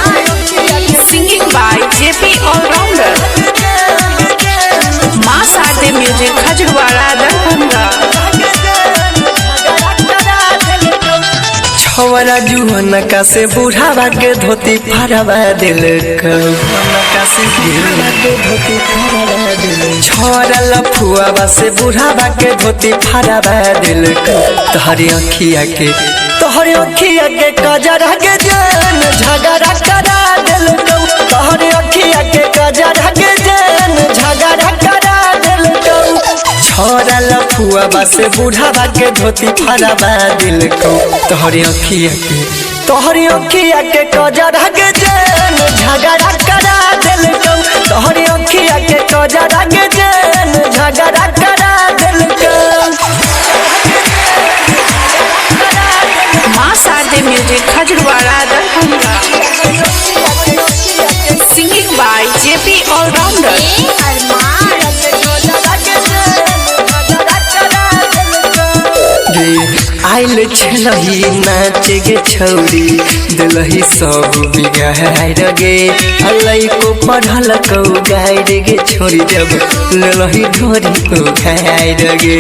Singing by JP All-Rounder, Mass Art Music खजूरवाड़ा Darbhanga. छवरा जुहनका से बुढ़ावा के धोती फरवा दिल छवरा लफुआवा से बुढ़ावा के धोती फरवा दिल तोहरी अखिया के कजरा के जान झगड़ा करा दिल तोहरी अखिया के कजरा के जान झगड़ा करा दिल छवरा लफुआवा से बुढ़ावा के धोती फरवा दिल तोहरी अखिया के कजरा के जान झगड़ा करा दिल तोहरी अखिया के कजरा के जान झगड़ा करा दिल Mass Art Music खजूरवाड़ा Darbhanga. Singing by JP All-Rounder, आइल छलही नाच गे छौरी दिलही सब बिगाड़ गे अल्लाई को पढ़ल कौ गाड़ गे छोरी जब ललही ढोरी को खाड़ गे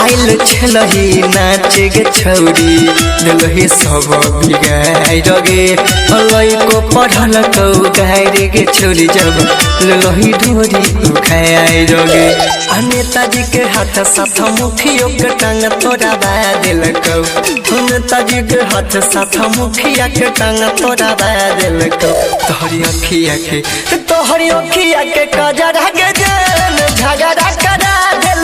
आइल छलही नाच गे छौरी दिलही सब बिगाड़ गे अल्लाई को पढ़ल कौ गाड़ गे छोरी जब ललही ढोरी को खाड़ गे नेताजी के हाथ साथ मुखियों के टांग तोड़ा दिल नेताजी के हाथ साथ मुखिया के टांग तोड़ा दिल तोहरी अखिया के कजरा के जान झगड़ा करा दिल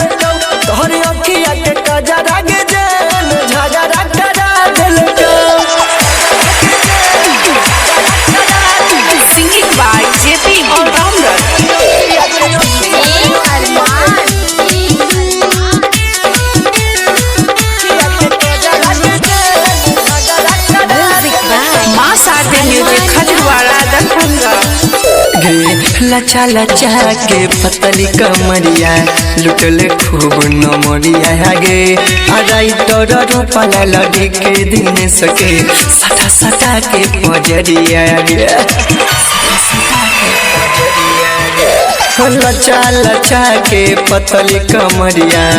तोहरी अखिया के कजरा के जान झगड़ा करा दिल Singing by JP All-Rounder, Mass Art Music खजूरवाड़ा Darbhanga. लचा लचा के पतली कमरिया लुटल खूब नमरिया गे अराई तोर रूपला लड़ी के दिन सके सटा सटा के पजरिया गे लचा लचा के पतली कमरिया